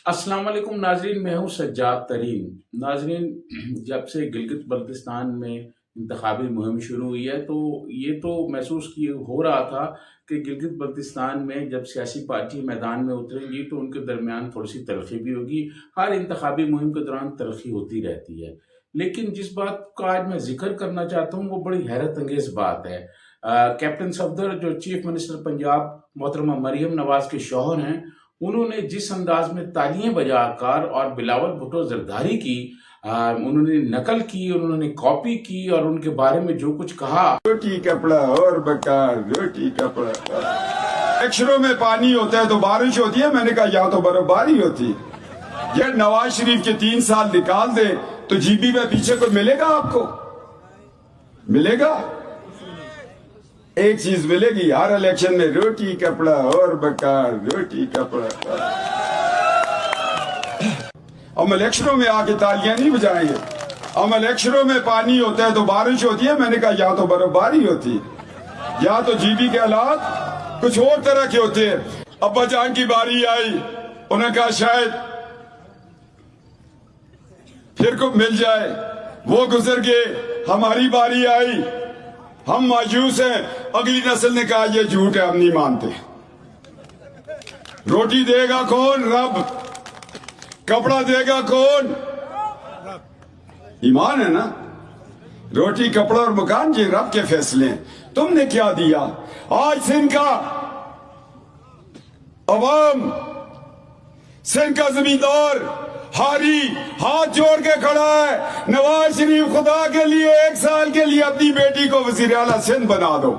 अस्सलाम वालेकुम नाजरीन, मैं हूँ सज्जाद तरीन। नाजरीन, जब से गिलगित बल्तिस्तान में इंतखाबी मुहिम शुरू हुई है तो ये तो महसूस हो रहा था कि गिलगित बल्तिस्तान में जब सियासी पार्टी मैदान में उतरेंगी तो उनके दरमियान थोड़ी सी तलखी भी होगी। हर इंतखाबी मुहिम के दौरान तलखी होती रहती है, लेकिन जिस बात का आज मैं जिक्र करना चाहता हूँ वो बड़ी हैरत अंगेज बात है। कैप्टन सफदर जो चीफ मिनिस्टर पंजाब मोहतरमा मरियम नवाज के शौहर हैं, उन्होंने जिस अंदाज में तालियां बजाकर और बिलावल भुट्टो जरदारी की उन्होंने नकल की, उन्होंने कॉपी की और उनके बारे में जो कुछ कहा। रोटी कपड़ा और बकार, रोटी कपड़ा। अक्षरों में पानी होता है तो बारिश होती है, मैंने कहा या तो बर्फबारी होती। ये नवाज शरीफ के 3 साल निकाल दे तो जीबी में पीछे कोई मिलेगा आपको? मिलेगा? एक चीज मिलेगी हर इलेक्शन में, रोटी कपड़ा और बकार, रोटी कपड़ा। हम इलेक्शनों में आके तालियां नहीं बजाएंगे। हम इलेक्शनों में पानी होता है तो बारिश होती है, मैंने कहा या तो बर्फबारी होती या तो जीबी के हालात कुछ और तरह के होते हैं। अब्बा जान की बारी आई, उन्होंने कहा शायद फिर को मिल जाए, वो गुजर गए, हमारी बारी आई, हम मायूस हैं। अगली नस्ल ने कहा ये झूठ है, हम नहीं मानते। रोटी देगा कौन? रब। कपड़ा देगा कौन? ईमान है ना। रोटी कपड़ा और मकान ये रब के फैसले हैं। तुमने क्या दिया? आज सिंध का अवाम, सिंध का जमींदार हारी हाथ जोड़ के खड़ा है। नवाज शरीफ खुदा के लिए 1 साल के लिए अपनी बेटी को वजीर आला सिंध बना दो।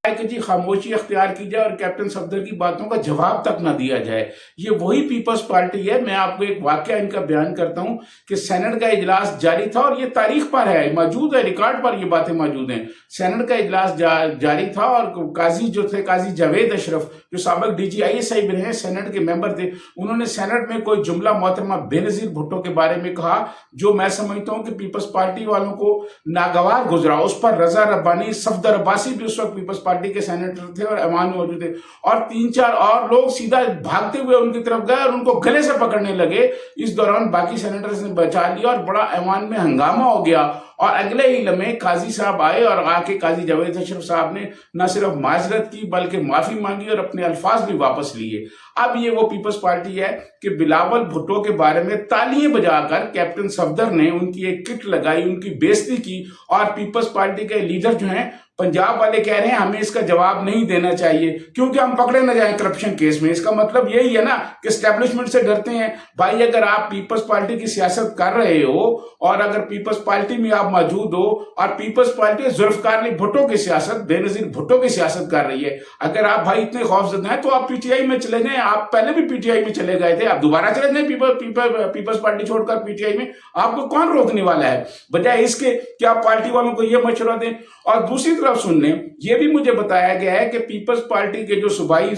कि जी खामोशी अख्तियार की जाए और कैप्टन सफदर की बातों का जवाब तक ना दिया जाए। ये वही पीपल्स पार्टी है। मैं आपको एक वाकया इनका बयान करता हूं कि सेनेट का इजलास जारी था और ये तारीख पर है, मौजूद है, रिकॉर्ड पर ये बातें मौजूद हैं। सेनेट का इजलास जारी था और काजी जो थे, काजी जावेद अशरफ जो साबिक DGISI भी रहे, सेनेट के मेंबर थे, उन्होंने सेनेट में कोई जुमला मोहतरमा बेनजीर भुट्टो के बारे में कहा जो मैं समझता हूं कि पीपल्स पार्टी वालों को नागवार गुजरा। उस पर रजा रब्बानी, सफदर अब्बासी भी उस वक्त पीपल्स पार्टी के सेनेटर थे और ऐवान में मौजूद थे, और 3-4 और लोग सीधा भागते हुए उनकी तरफ गए और उनको गले से पकड़ने लगे। इस दौरान बाकी सेनेटर्स ने बचा लिया और बड़ा ऐवान में हंगामा हो गया। और अगले ही लम्हे काजी साहब आए और आके काजी जावेद अशरफ साहब ने न सिर्फ माजरत की बल्कि माफी मांगी और अपने अल्फाज भी वापस लिए। अब ये वो पीपल्स पार्टी है कि बिलावल भुट्टो के बारे में तालियां बजाकर कैप्टन सफदर ने उनकी एक किट लगाई, उनकी बेइज्जती की, और पीपल्स पार्टी के लीडर जो हैं पंजाब वाले कह रहे हैं हमें इसका जवाब नहीं देना चाहिए क्योंकि हम पकड़े न जाएं करप्शन केस में। इसका मतलब यही है ना कि एस्टेब्लिशमेंट से डरते हैं। भाई अगर आप पीपल्स पार्टी की सियासत कर रहे हो और अगर पीपल्स पार्टी में आप मौजूद हो और पीपल्स पार्टी जुल्फकार अली भुट्टो की सियासत, बेनजीर भुट्टो की सियासत कर रही है, अगर आप भाई इतने खौफजदा हैं तो आप PTI में चले जाएं। आप पहले भी PTI में चले गए थे, आप दोबारा चले जाएं पीपल्स पार्टी छोड़कर PTI में। आपको कौन रोकने वाला है? बजाय इसके कि आप पार्टी वालों को यह मशवरा दें। और दूसरी तरफ सुनने ये भी मुझे बताया गया है कि पीपल्स पार्टी के जो सूबाई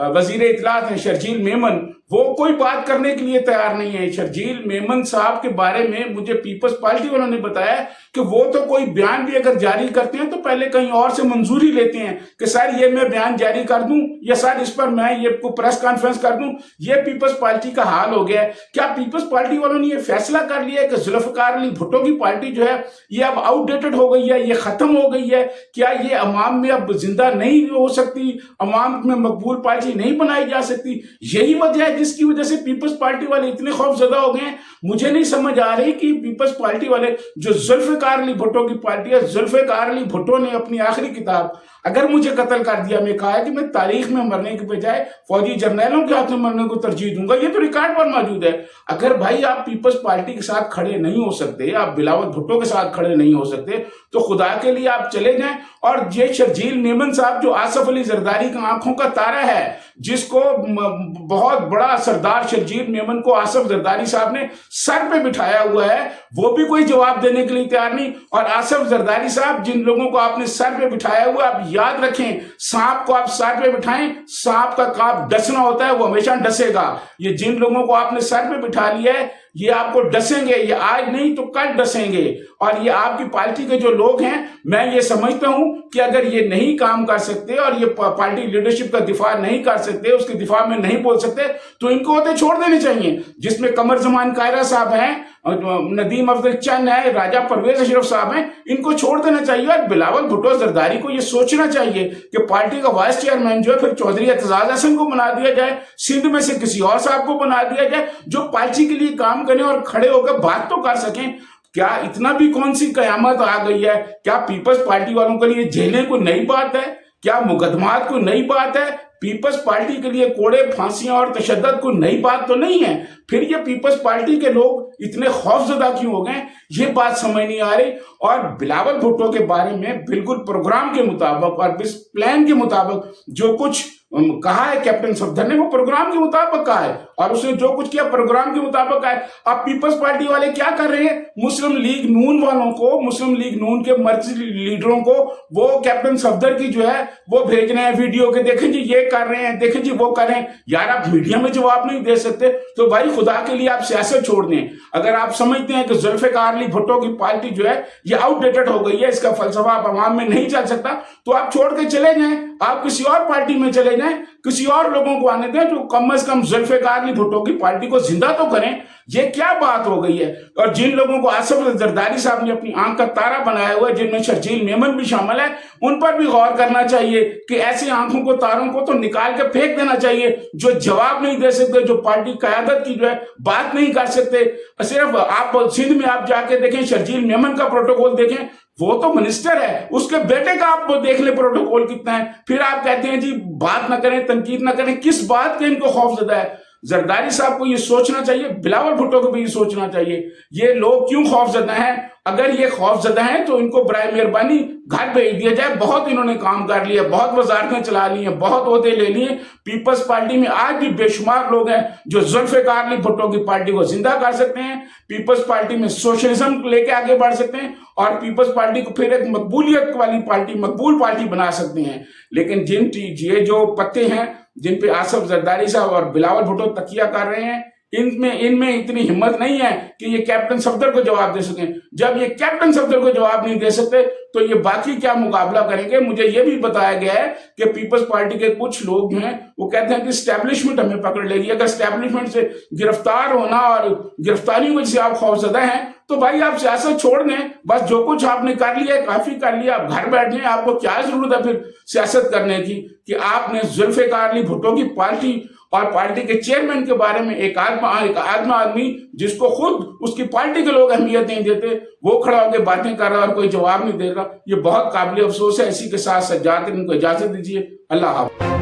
वजीर इत्तलात हैं शर्जील मेमन, वो कोई बात करने के लिए तैयार नहीं है। शर्जील मेमन साहब के बारे में मुझे पीपल्स पार्टी वालों ने बताया कि वो तो कोई बयान भी अगर जारी करते हैं तो पहले कहीं और से मंजूरी लेते हैं कि सर ये मैं बयान जारी कर दूं या सर इस पर मैं ये प्रेस कॉन्फ्रेंस कर दूं। ये पीपल्स पार्टी का हाल हो गया है। क्या पीपल्स पार्टी वालों ने ये फैसला कर लिया है कि जुल्फकार अली भुट्टो की पार्टी जो है ये अब आउटडेटेड हो गई है, ये खत्म हो गई है? क्या ये अवाम में अब जिंदा नहीं हो सकती, अवाम में मकबूल पार्टी नहीं बनाई जा सकती? यही वजह है जिसकी वजह से पीपल्स पार्टी वाले इतने खौफजदा हो गए हैं। मुझे नहीं समझ आ रही कि पीपल्स पार्टी वाले जो जुल्फकार अली भुट्टो की पार्टी है, जुल्फकार अली भुट्टो ने अपनी आखिरी किताब अगर मुझे कत्ल कर दिया, मैं कहा है कि मैं तारीख में मरने के बजाय फौजी जर्नैलों के हाथ में मरने को तरजीह दूंगा। ये तो रिकॉर्ड पर मौजूद है। अगर भाई आप पीपल्स पार्टी के साथ खड़े नहीं हो सकते, आप बिलावल भुट्टो के साथ खड़े नहीं हो सकते, तो खुदा के लिए आप चले जाएं। और ये शर्जील मेमन साहब जो आसफ अली जरदारी का आंखों का तारा है, जिसको बहुत बड़ा सरदार शर्जील मेमन को आसफ जरदारी साहब ने सर पे बिठाया हुआ है, वो भी कोई जवाब देने के लिए तैयार नहीं। और आसफ जरदारी साहब जिन लोगों को आपने सर पे बिठाया हुआ, आप याद रखें, सांप को आप सर पे बिठाएं, सांप का काम डसना होता है, वो हमेशा डसेगा। ये जिन लोगों को आपने सर पे बिठा लिया है ये आपको डसेंगे, ये आज नहीं तो कल डसेंगे। और ये आपकी पार्टी के जो लोग हैं, मैं ये समझता हूं कि अगर ये नहीं काम कर सकते और ये पार्टी लीडरशिप का दिफा नहीं कर सकते, उसके दिफा में नहीं बोल सकते, तो इनको होते छोड़ देने चाहिए, जिसमें कमर जमान कायरा साहब हैं, नदीम अफजल चंद है, राजा परवेज अशरफ साहब हैं, इनको छोड़ देना चाहिए। और बिलावल भुट्टो जरदारी को ये सोचना चाहिए कि पार्टी का वाइस चेयरमैन जो है फिर चौधरी एतजाज हसन को बना दिया जाए, सिंध में से किसी और साहब को बना दिया जाए जो पार्टी के लिए काम करें और खड़े होकर बात तो कर सकें। क्या इतना भी कौन सी कयामत आ गई है? क्या पीपल्स पार्टी वालों के लिए जेलें कोई नई बात है? क्या मुकदमात कोई नई बात है? पीपल्स पार्टी के लिए कोड़े, फांसियां और तशद्दुद कोई नई बात तो नहीं है। फिर ये पीपल्स पार्टी के लोग इतने खौफजदा क्यों हो गए, ये बात समझ नहीं आ रही। और बिलावल भुट्टो के बारे में बिल्कुल प्रोग्राम के मुताबिक और इस प्लान के मुताबिक जो कुछ कहा है कैप्टन सफदर ने, वो प्रोग्राम के मुताबिक कहा है, और उसने जो कुछ किया प्रोग्राम के मुताबिक है। अब पीपल्स पार्टी वाले क्या कर रहे हैं? मुस्लिम लीग नून वालों को, मुस्लिम लीग नून के मर्कजी लीडरों को वो कैप्टन सफदर की जो है वो भेज रहे हैं वीडियो के, देखें जी ये कर रहे हैं, देखें जी वो कर रहे हैं। यार आप मीडिया में जवाब नहीं दे सकते तो भाई खुदा के लिए आप सियासत छोड़ दें। अगर आप समझते हैं कि जुल्फिकार अली भुट्टो की पार्टी जो है ये आउटडेटेड हो गई है, इसका फलसफा आप अवाम में नहीं चल सकता, तो आप छोड़ के चले जाएं, आप किसी और पार्टी में चले जाएं, किसी और लोगों को आने दें जो कम से कम जुल्फिकार अली भुट्टो की पार्टी को जिंदा तो करें। ये क्या बात हो गई है? और जिन लोगों को आसिफ जरदारी साहब ने अपनी आंख का तारा बनाया हुआ है, जिनमें शर्जील मेमन भी शामिल है, उन पर भी गौर करना चाहिए कि ऐसी आंखों को, तारों को तो निकाल के फेंक देना चाहिए जो जवाब नहीं दे सकते, जो पार्टी कयादत की जो है बात नहीं कर सकते। सिर्फ आप सिंध में आप जाके देखें, शर्जील मेमन का प्रोटोकॉल देखें, वो तो मिनिस्टर है, उसके बेटे का आप देख ले प्रोटोकॉल कितना है। फिर आप कहते हैं जी बात ना करें, तनकीद ना करें, किस बात के इनको खौफजदा है? जरदारी साहब को ये सोचना चाहिए, बिलावल भुट्टो को भी ये सोचना चाहिए, ये लोग क्यों खौफजदा हैं। अगर ये खौफजदा हैं तो इनको बराए मेहरबानी घर भेज दिया जाए। बहुत इन्होंने काम कर लिया, बहुत वजारतें चला ली हैं, बहुत ओहदे ले लिए। पीपल्स पार्टी में आज भी बेशुमार लोग हैं जो जुल्फिकार अली भुट्टो की पार्टी को जिंदा कर सकते हैं, पीपल्स पार्टी में सोशलिज्म लेके आगे बढ़ सकते हैं और पीपल्स पार्टी को फिर एक मकबूलियत वाली पार्टी, मकबूल पार्टी बना सकते हैं। लेकिन ये जो पत्ते हैं जिन पे आसिफ जरदारी साहब और बिलावल भुट्टो तकिया कर रहे हैं, इनमें इतनी हिम्मत नहीं है कि ये कैप्टन सफदर को जवाब दे सकें। जब ये कैप्टन सफदर को जवाब नहीं दे सकते तो ये बाकी क्या मुकाबला करेंगे? मुझे ये भी बताया गया है कि पीपल्स पार्टी के कुछ लोग हैं वो कहते हैं कि स्टैब्लिशमेंट हमें पकड़ लेगी। अगर स्टैब्लिशमेंट से गिरफ्तार होना और गिरफ्तारियों में से आप खौफजदा हैं तो भाई आप सियासत छोड़ दें। बस जो कुछ आपने कर लिया है काफी कर लिया, आप घर बैठ जाएं। आपको क्या जरूरत है फिर सियासत करने की कि आपने जुल्फिकार अली भुट्टो की पार्टी और पार्टी के चेयरमैन के बारे में एक आदमी जिसको खुद उसकी पार्टी के लोग अहमियत नहीं देते, वो खड़ा होकर बातें कर रहा है और कोई जवाब नहीं दे रहा। ये बहुत काबिल अफसोस है। इसी के साथ सज्जाद इनको इजाजत दीजिए। अल्लाह हाफ़िज़।